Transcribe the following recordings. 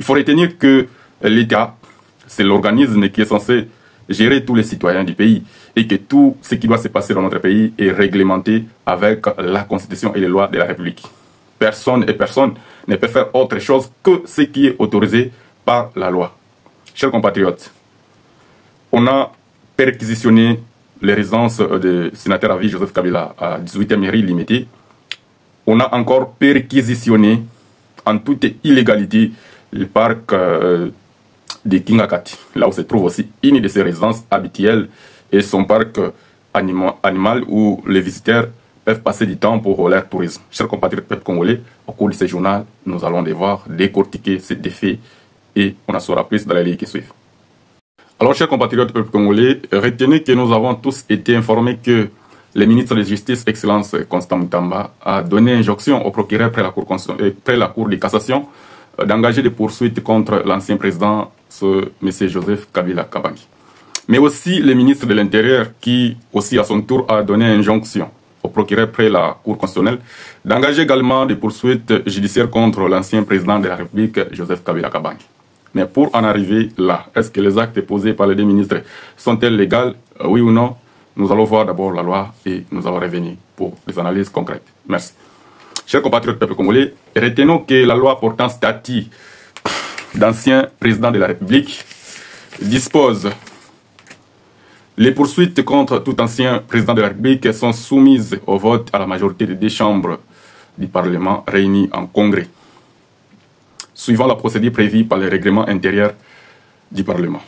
Il faut retenir que l'État, c'est l'organisme qui est censé gérer tous les citoyens du pays et que tout ce qui doit se passer dans notre pays est réglementé avec la Constitution et les lois de la République. Personne et personne ne peut faire autre chose que ce qui est autorisé par la loi. Chers compatriotes, on a perquisitionné les résidences du sénateur à vie Joseph Kabila à 18e mairie limitée. On a encore perquisitionné en toute illégalité le parc de Kingakati, là où se trouve aussi une de ses résidences habituelles et son parc animal où les visiteurs peuvent passer du temps pour leur tourisme. Chers compatriotes peuples congolais, au cours de ce journal, nous allons devoir décortiquer ces défis et on en saura plus dans les lignes qui suivent. Alors, chers compatriotes peuples congolais, retenez que nous avons tous été informés que le ministre de Justice, Excellence Constant Mutamba, a donné injonction au procureur près la Cour de cassation d'engager des poursuites contre l'ancien président, M. Joseph Kabila Kabange. Mais aussi le ministre de l'Intérieur qui, aussi à son tour, a donné injonction au procureur près la Cour constitutionnelle d'engager également des poursuites judiciaires contre l'ancien président de la République, Joseph Kabila Kabange. Mais pour en arriver là, est-ce que les actes posés par les deux ministres sont-ils légaux, oui ou non? Nous allons voir d'abord la loi et nous allons revenir pour des analyses concrètes. Merci. Chers compatriotes peuple congolais, retenons que la loi portant statut d'ancien président de la République dispose les poursuites contre tout ancien président de la République sont soumises au vote à la majorité des deux chambres du Parlement réunies en congrès, suivant la procédure prévue par le règlement intérieur du Parlement.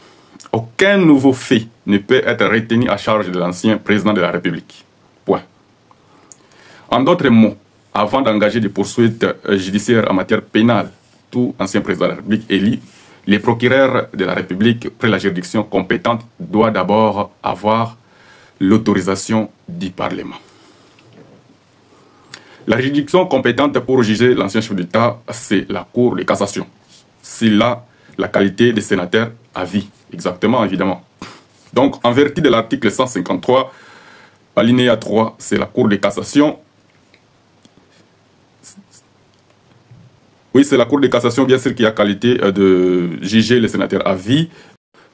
Aucun nouveau fait ne peut être retenu à charge de l'ancien président de la République. Point. En d'autres mots, avant d'engager des poursuites judiciaires en matière pénale, tout ancien président de la République élu, les procureurs de la République, près la juridiction compétente, doivent d'abord avoir l'autorisation du Parlement. La juridiction compétente pour juger l'ancien chef d'État, c'est la Cour de cassation. S'il a la qualité de sénateur à vie, exactement, évidemment. Donc, en vertu de l'article 153, alinéa 3, c'est la Cour de cassation. Oui, c'est la Cour de cassation, bien sûr, qui a qualité de juger les sénateurs à vie.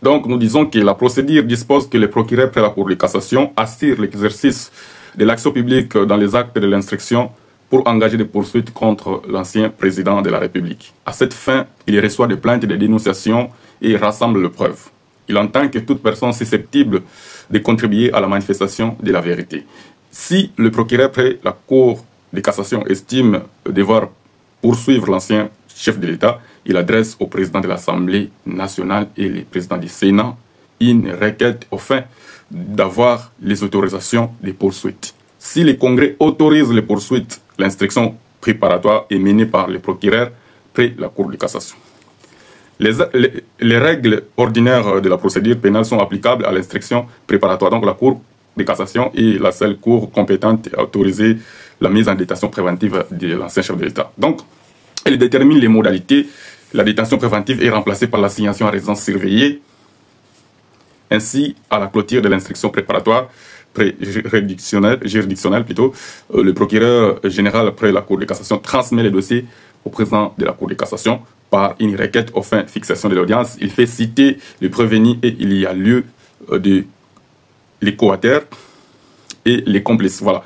Donc, nous disons que la procédure dispose que le procureur près la Cour de cassation assure l'exercice de l'action publique dans les actes de l'instruction pour engager des poursuites contre l'ancien président de la République. À cette fin, il reçoit des plaintes et des dénonciations et rassemble les preuves. Il entend que toute personne susceptible de contribuer à la manifestation de la vérité. Si le procureur près la Cour de cassation estime devoir poursuivre l'ancien chef de l'État, il adresse au président de l'Assemblée nationale et le président du Sénat une requête au fin d'avoir les autorisations des poursuites. Si le Congrès autorise les poursuites, l'instruction préparatoire est menée par le procureur près la Cour de cassation. Les règles ordinaires de la procédure pénale sont applicables à l'instruction préparatoire. Donc la Cour de cassation est la seule cour compétente à autoriser la mise en détention préventive de l'ancien chef de l'État. Donc, elle détermine les modalités. La détention préventive est remplacée par l'assignation à résidence surveillée. Ainsi, à la clôture de l'instruction préparatoire, juridictionnelle plutôt, le procureur général après la Cour de cassation transmet les dossiers au président de la Cour de cassation par une requête au fin de fixation de l'audience. Il fait citer le prévenu et il y a lieu de les coauteurs et les complices. Voilà.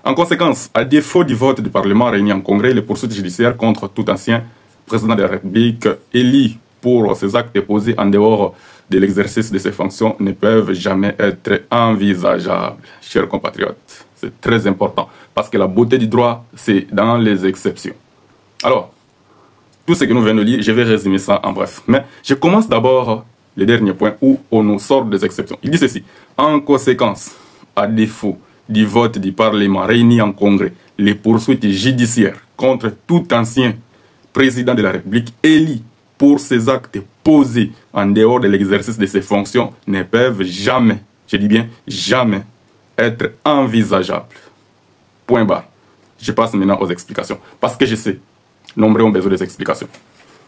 En conséquence, à défaut du vote du Parlement réuni en Congrès, les poursuites judiciaires contre tout ancien président de la République élu pour ses actes déposés en dehors de l'exercice de ses fonctions ne peuvent jamais être envisageables, chers compatriotes. C'est très important, parce que la beauté du droit, c'est dans les exceptions. Alors, tout ce que nous venons de lire, je vais résumer ça en bref. Mais je commence d'abord le dernier point où on nous sort des exceptions. Il dit ceci: en conséquence, à défaut du vote du Parlement réuni en Congrès, les poursuites judiciaires contre tout ancien président de la République élu pour ses actes posés en dehors de l'exercice de ses fonctions ne peuvent jamais, je dis bien jamais, être envisageables. Point barre. Je passe maintenant aux explications. Parce que je sais, nombreux ont besoin des explications.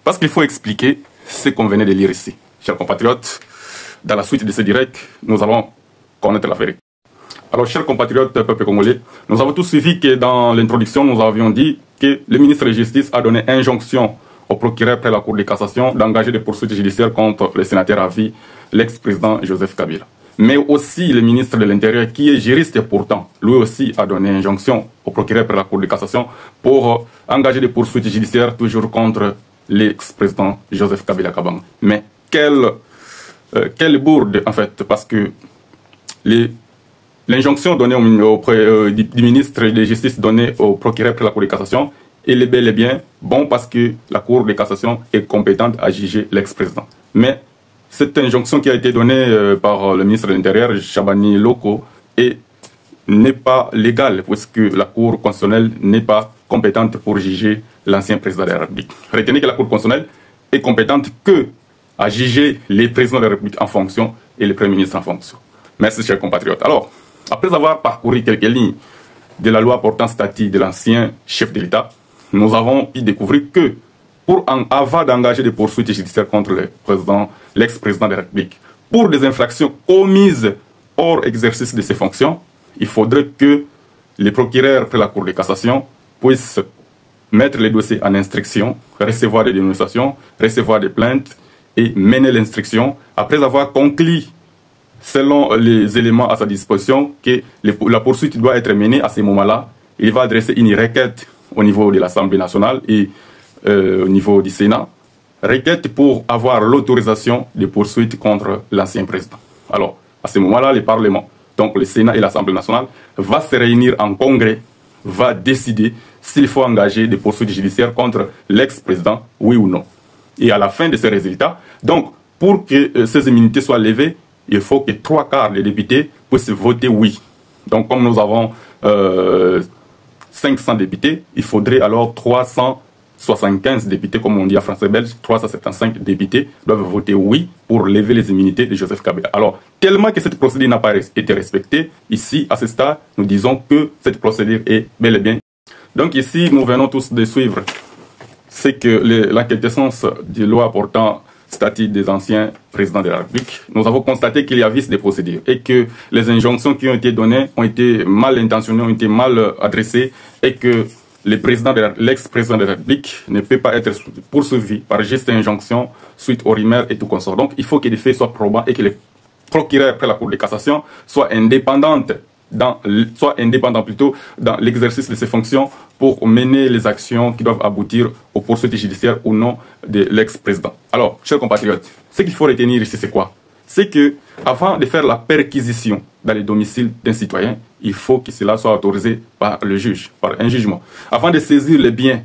Parce qu'il faut expliquer ce qu'on venait de lire ici. Chers compatriotes, dans la suite de ce direct, nous allons connaître la vérité. Alors, chers compatriotes, peuple congolais, nous avons tous suivi que dans l'introduction, nous avions dit que le ministre de la Justice a donné injonction au procureur près la Cour de cassation d'engager des poursuites judiciaires contre le sénateur à vie, l'ex-président Joseph Kabila. Mais aussi le ministre de l'Intérieur, qui est juriste et pourtant, lui aussi a donné injonction au procureur près la Cour de cassation pour engager des poursuites judiciaires toujours contre l'ex-président Joseph Kabila Kabange. Mais quelle bourde en fait, parce que l'injonction donnée auprès du ministre de Justice donnée au procureur près la Cour de cassation, elle est bel et bien bon parce que la Cour de cassation est compétente à juger l'ex-président. Mais cette injonction qui a été donnée par le ministre de l'Intérieur, Chabani Loko, n'est pas légale puisque la Cour constitutionnelle n'est pas compétente pour juger l'ancien président de la République. Retenez que la Cour constitutionnelle est compétente que à juger les présidents de la République en fonction et les premiers ministres en fonction. Merci, chers compatriotes. Alors, après avoir parcouru quelques lignes de la loi portant statut de l'ancien chef de l'État, nous avons pu découvrir que avant d'engager des poursuites judiciaires contre l'ex-président de la République, pour des infractions commises hors exercice de ses fonctions, il faudrait que les procureurs près la Cour de cassation puissent mettre les dossiers en instruction, recevoir des dénonciations, recevoir des plaintes et mener l'instruction après avoir conclu, selon les éléments à sa disposition, que la poursuite doit être menée à ce moment-là. Il va adresser une requête au niveau de l'Assemblée nationale et au niveau du Sénat, requête pour avoir l'autorisation de poursuite contre l'ancien président. Alors, à ce moment-là, le Parlement, donc le Sénat et l'Assemblée nationale, va se réunir en congrès, va décider s'il faut engager des poursuites judiciaires contre l'ex-président, oui ou non. Et à la fin de ces résultats, donc, pour que ces immunités soient levées, il faut que 3/4 des députés puissent voter oui. Donc, comme nous avons 500 députés, il faudrait alors 375 députés, comme on dit en français belge, 375 députés doivent voter oui pour lever les immunités de Joseph Kabila. Alors, tellement que cette procédure n'a pas été respectée, ici, à ce stade, nous disons que cette procédure est bel et bien. Donc ici, nous venons tous de suivre ce que la quintessence de loi portant statut des anciens présidents de la République. Nous avons constaté qu'il y a vice des procédures et que les injonctions qui ont été données ont été mal intentionnées, ont été mal adressées et que l'ex-président de la République ne peut pas être poursuivi par juste injonction suite aux rumeurs et tout consort. Donc il faut que les faits soient probants et que les procureurs après la Cour de cassation soient indépendants dans l'exercice de ses fonctions pour mener les actions qui doivent aboutir aux poursuites judiciaires ou non de l'ex-président. Alors, chers compatriotes, ce qu'il faut retenir ici, c'est quoi? C'est que avant de faire la perquisition dans les domiciles d'un citoyen, il faut que cela soit autorisé par le juge, par un jugement. Avant de saisir les biens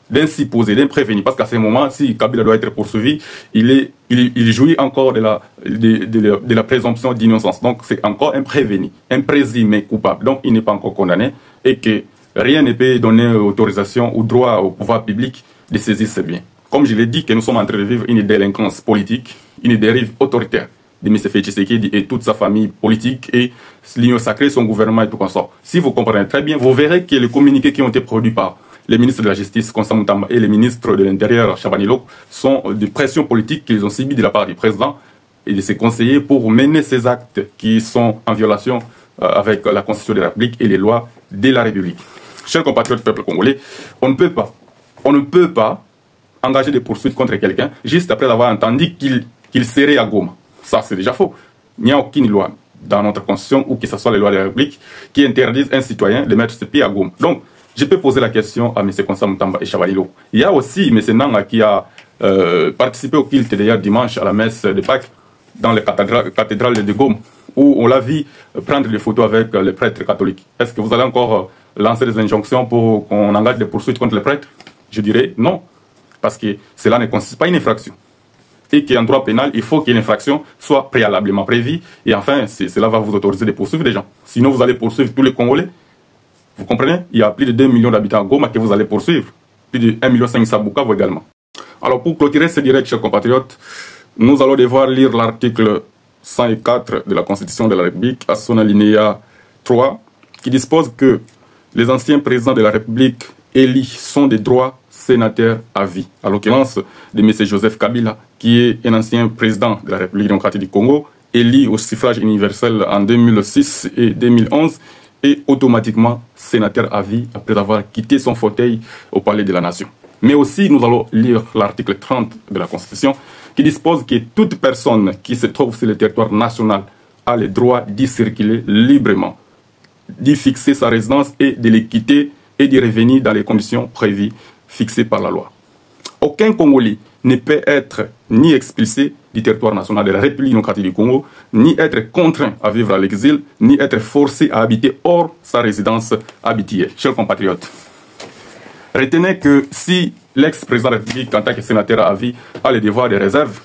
d'un supposé, d'un prévenu, parce qu'à ce moment, si Kabila doit être poursuivi, il jouit encore de la présomption d'innocence. Donc c'est encore un prévenu, un présumé coupable. Donc il n'est pas encore condamné et que rien ne peut donner autorisation ou droit au pouvoir public de saisir ses biens. Comme je l'ai dit, que nous sommes en train de vivre une délinquance politique, une dérive autoritaire de M. Tshisekedi et toute sa famille politique et l'Union sacrée, son gouvernement et tout consort. Si vous comprenez très bien, vous verrez que les communiqués qui ont été produits par les ministres de la Justice, Constant Mutamba, et les ministres de l'Intérieur, Chabani Loko, sont de pressions politiques qu'ils ont subies de la part du président et de ses conseillers pour mener ces actes qui sont en violation avec la Constitution de la République et les lois de la République. Chers compatriotes peuple congolais, on ne peut pas engager des poursuites contre quelqu'un juste après avoir entendu qu'il serait à Goma. Ça, c'est déjà faux. Il n'y a aucune loi dans notre Constitution ou que ce soit les lois de la République qui interdisent un citoyen de mettre ses pieds à Goma. Donc, je peux poser la question à M. Constant Mutamba et Chabani Loko. Il y a aussi M. Nanga qui a participé au culte d'ailleurs dimanche à la messe de Pâques dans la cathédrale de Goma, où on l'a vu prendre des photos avec les prêtres catholiques. Est-ce que vous allez encore lancer des injonctions pour qu'on engage des poursuites contre les prêtres? Je dirais non, parce que cela ne constitue pas une infraction. Et qu'en droit pénal, il faut que l'infraction soit préalablement prévue. Et enfin, cela va vous autoriser de poursuivre des gens. Sinon, vous allez poursuivre tous les Congolais. Vous comprenez? Il y a plus de 2 millions d'habitants à Goma que vous allez poursuivre. Plus de 1,5 million à Bukavu également. Alors pour clôturer ce direct, chers compatriotes, nous allons devoir lire l'article 104 de la Constitution de la République à son alinéa 3 qui dispose que les anciens présidents de la République élus sont des droits sénateurs à vie. À l'occurrence de M. Joseph Kabila, qui est un ancien président de la République démocratique du Congo, élu au suffrage universel en 2006 et 2011, et automatiquement sénateur à vie après avoir quitté son fauteuil au Palais de la Nation. Mais aussi, nous allons lire l'article 30 de la Constitution qui dispose que toute personne qui se trouve sur le territoire national a le droit d'y circuler librement, d'y fixer sa résidence et de les quitter et d'y revenir dans les conditions prévues fixées par la loi. Aucun Congolais ne peut être ni expulsé du territoire national de la République démocratique du Congo, ni être contraint à vivre à l'exil, ni être forcé à habiter hors sa résidence habituelle. Chers compatriotes, retenez que si l'ex-président de la République, en tant que sénateur à vie, a le devoir de réserve,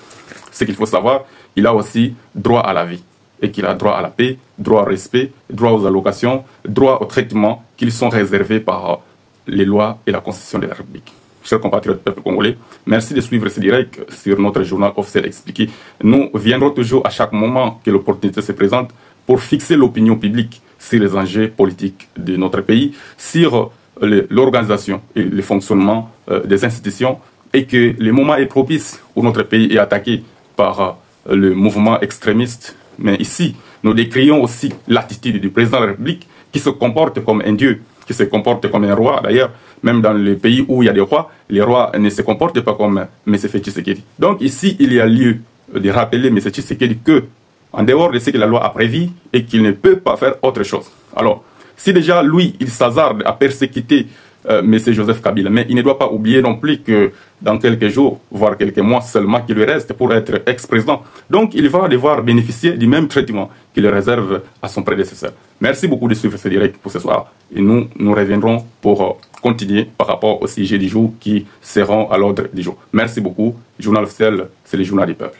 ce qu'il faut savoir, il a aussi droit à la vie. Et qu'il a droit à la paix, droit au respect, droit aux allocations, droit au traitement qui sont réservés par les lois et la Constitution de la République. Chers compatriotes peuple congolais, merci de suivre ce direct sur notre journal officiel expliqué. Nous viendrons toujours à chaque moment que l'opportunité se présente pour fixer l'opinion publique sur les enjeux politiques de notre pays, sur l'organisation et le fonctionnement des institutions, et que le moment est propice où notre pays est attaqué par le mouvement extrémiste. Mais ici, nous décrions aussi l'attitude du président de la République qui se comporte comme un dieu, qui se comporte comme un roi. D'ailleurs, même dans les pays où il y a des rois, les rois ne se comportent pas comme M. Tshisekedi. Donc ici, il y a lieu de rappeler M. Tshisekedi que, en dehors de ce que la loi a prévu, et qu'il ne peut pas faire autre chose. Alors, si déjà lui, il s'hasarde à persécuter M. Joseph Kabila, mais il ne doit pas oublier non plus que dans quelques jours, voire quelques mois seulement qu'il lui reste pour être ex-président. Donc il va devoir bénéficier du même traitement qu'il réserve à son prédécesseur. Merci beaucoup de suivre ce direct pour ce soir. Et nous reviendrons pour continuer par rapport au sujet du jour qui seront à l'ordre du jour. Merci beaucoup. Journal officiel, c'est le journal du peuple.